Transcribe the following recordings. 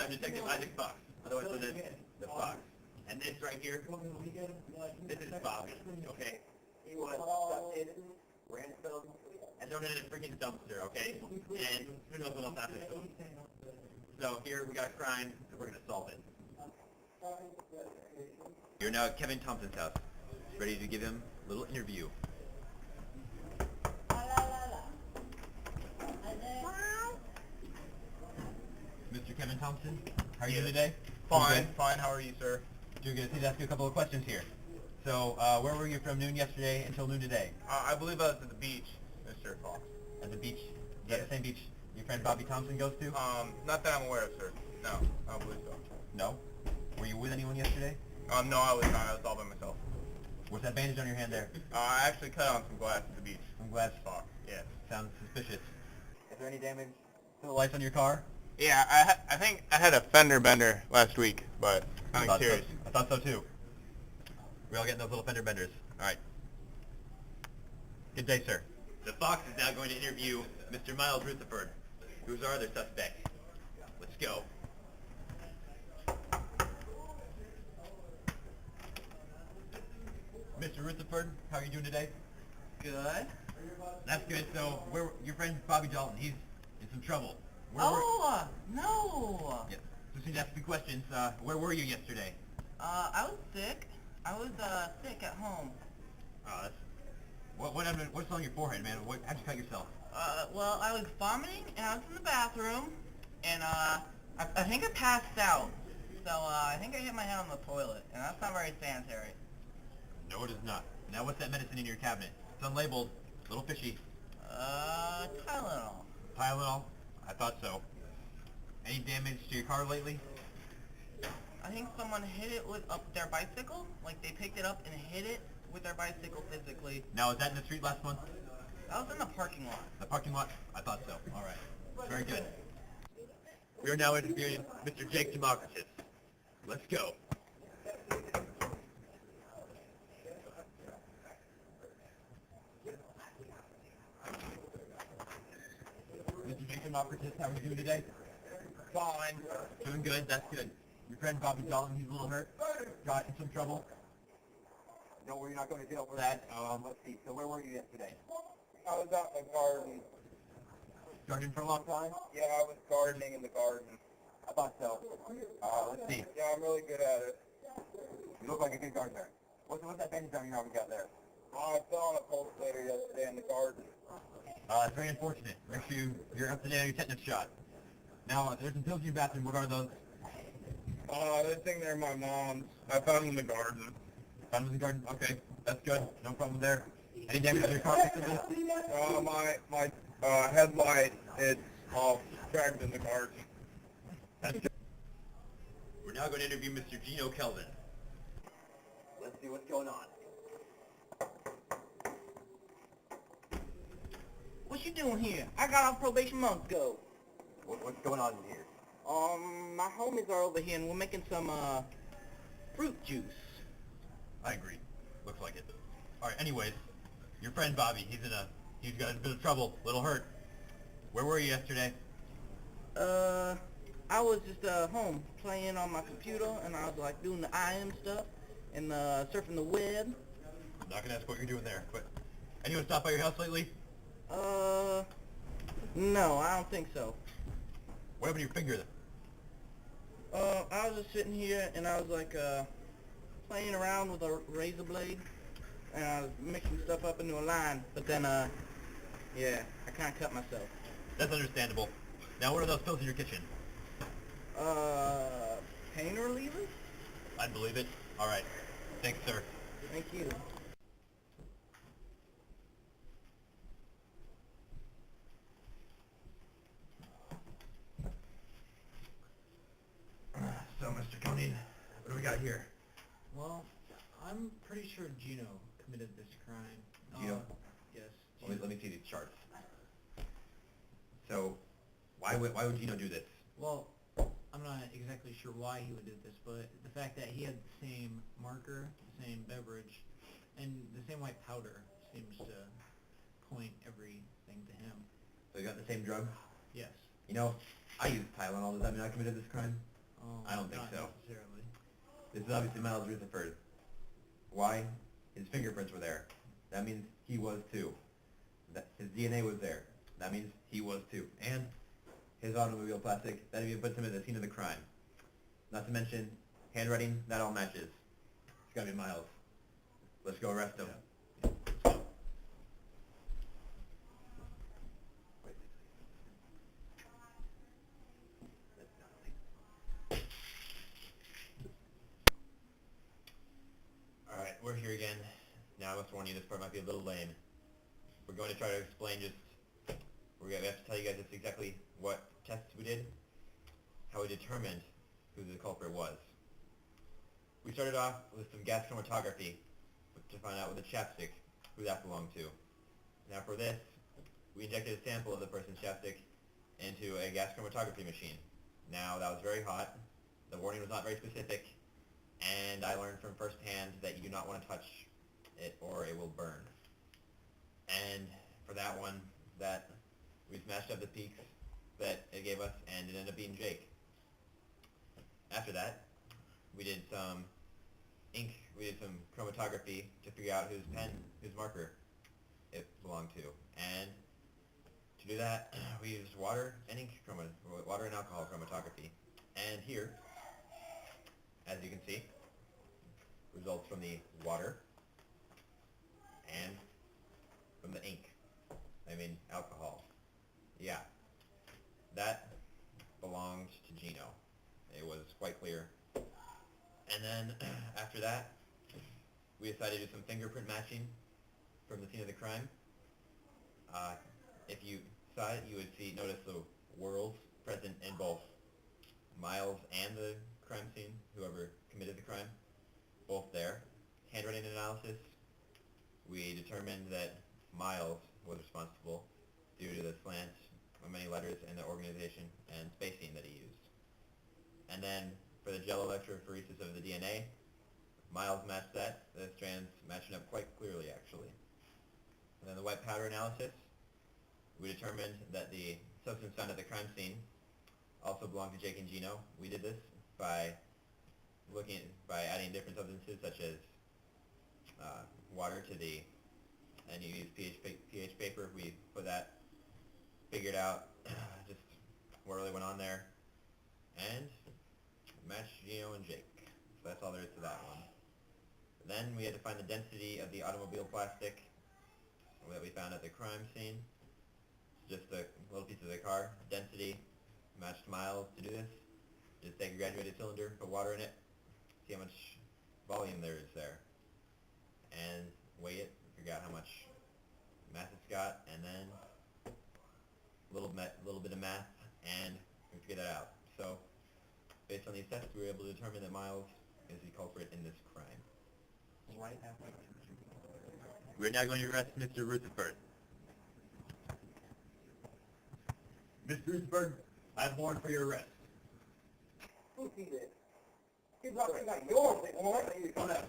I'm Detective Isaac Fox, otherwise known as the Fox. And this right here, this is Bobby, okay? He was abducted, ransomed, and thrown in a freaking dumpster, okay? And who knows what else happened to him. So here we got a crime, and we're going to solve it. You're now at Kevin Thompson's house, ready to give him a little interview. Mr. Kevin Thompson, how are you doing today? Fine, fine. How are you, sir? Doing good. Need to ask you a couple of questions here. So, where were you from noon yesterday until noon today? I believe I was at the beach, Mr. Fox. At the beach? Is that the same beach your friend Bobby Thompson goes to? Not that I'm aware of, sir. No, I don't believe so. No? Were you with anyone yesterday? No, I was not. I was all by myself. What's that bandage on your hand there? I actually cut on some glass at the beach. Some glass? Fox. Yes. Sounds suspicious. Is there any damage to the lights on your car? Yeah, I think I had a fender bender last week, but nothing serious. I thought so too. We're all getting those little fender benders. All right. Good day, sir. The Fox is now going to interview Mr. Miles Rutherford. Who's our other suspect? Let's go. Mr. Rutherford, how are you doing today? Good. That's good. So, your friend Bobby Dalton, he's in some trouble. No. Yeah. Just need to ask a few questions. Where were you yesterday? I was sick. I was sick at home. What's on your forehead, man? How'd you cut yourself? Well, I was vomiting, and I was in the bathroom, and I think I passed out. So I think I hit my head on the toilet, and that's not very sanitary. No, it is not. Now, what's that medicine in your cabinet? It's unlabeled. A little fishy. Tylenol. Tylenol? I thought so. Any damage to your car lately? I think someone hit it with their bicycle. Like, they picked it up and hit it with their bicycle physically. Now, was that in the street last month? That was in the parking lot. The parking lot? I thought so. All right. Very good. We are now interviewing Mr. Jake Democritus. Let's go. Mr. Jake Democritus, how are you doing today? Fine. Doing good. That's good. Your friend Bobby Dalton, he's a little hurt. Got in some trouble. No, we're not going to jail for that. Let's see. So where were you yesterday? I was out in the garden. Gardening for a long time? Yeah, I was gardening in the garden. I thought so. Let's see. Yeah, I'm really good at it. You look like a good gardener. What's that bandage on your arm you got there? I fell on a pulsator yesterday in the garden. It's very unfortunate. Make sure you're up to date on your tetanus shot. Now, there's some pills in your bathroom. What are those? This thing there, my mom's. I found them in the garden. Found them in the garden? Okay, that's good. No problem there. Any damage to your car? My headlight, it's all cracked in the garden. That's good. We're now going to interview Mr. Gino Kelvin. Let's see what's going on. What you doing here? I got off probation months ago. What's going on in here? My homies are over here, and we're making some, fruit juice. I agree. Looks like it. All right, anyways, your friend Bobby, he's got a bit of trouble, a little hurt. Where were you yesterday? I was just, home, playing on my computer, and I was, like, doing the IM stuff, and, surfing the web. I'm not going to ask what you're doing there, but anyone stopped by your house lately? No, I don't think so. What happened to your finger then? I was just sitting here, and I was, like, playing around with a razor blade, and I was mixing stuff up into a line, but then, yeah, I kind of cut myself. That's understandable. Now, what are those pills in your kitchen? Pain relievers? I believe it. All right. Thanks, sir. Thank you. So, Mr. Coney, what do we got here? Well, I'm pretty sure Gino committed this crime. Gino? Yes. Let me see these charts. So, why would Gino do this? Well, I'm not exactly sure why he would do this, but the fact that he had the same marker, the same beverage, and the same white powder seems to point everything to him. So you got the same drug? Yes. You know, I use Tylenol. Does that mean I committed this crime? I don't think not so. necessarily. This is obviously Miles Rutherford. Why? His fingerprints were there. That means he was too. His DNA was there. That means he was too. And his automobile plastic, that even puts him at the scene of the crime. Not to mention, handwriting, that all matches. It's gotta be Miles. Let's go arrest him. Alright, we're here again. Now I must warn you, this part might be a little lame. We're going to try to explain we have to tell you guys just exactly what tests we did, how we determined who the culprit was. We started off with some gas chromatography to find out with the chapstick who that belonged to. Now for this, we injected a sample of the person's chapstick into a gas chromatography machine. Now that was very hot, the warning was not very specific, and I learned from first hand that you do not want to touch it or it will burn. And for that one, we smashed up the peaks that it gave us, and it ended up being Jake. After that, we did some chromatography to figure out whose marker it belonged to. And to do that, we used water and alcohol chromatography. And here, as you can see, results from the water and from the alcohol. Yeah, that belonged to Gino. It was quite clear. And then, after that, we decided to do some fingerprint matching from the scene of the crime. If you saw it, you would notice the whorls present in both Miles and the crime scene, whoever committed the crime, both there. Handwriting analysis, we determined that Miles was responsible due to the slant of many letters in the organization and spacing that he used. And then for the gel electrophoresis of the DNA, Miles matched that, the strands matching up quite clearly actually. And then the white powder analysis, we determined that the substance found at the crime scene also belonged to Jake and Gino. We did this by adding different substances such as water to and you use pH paper. We put that, figured out just what really went on there, and matched Gino and Jake. So that's all there is to that one. Then we had to find the density of the automobile plastic that we found at the crime scene. Just a little piece of the car. Density matched Miles. To do this, just take a graduated cylinder, put water in it, see how much volume there is there, and weigh it, figure out how much mass it's got, and then a little bit of math, and we figure that out. So, based on these tests, we were able to determine that Miles is the culprit in this crime. Right after. We're now going to arrest Mr. Rutherford. Mr. Rutherford, I have warrant for your arrest. Who see this? He's not yours, boy. Hold up.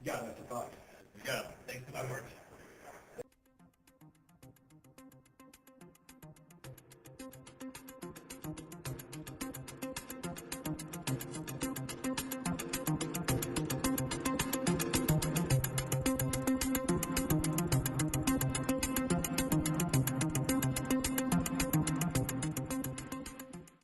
Got it, Mr. Fox. Go. Thanks for my work.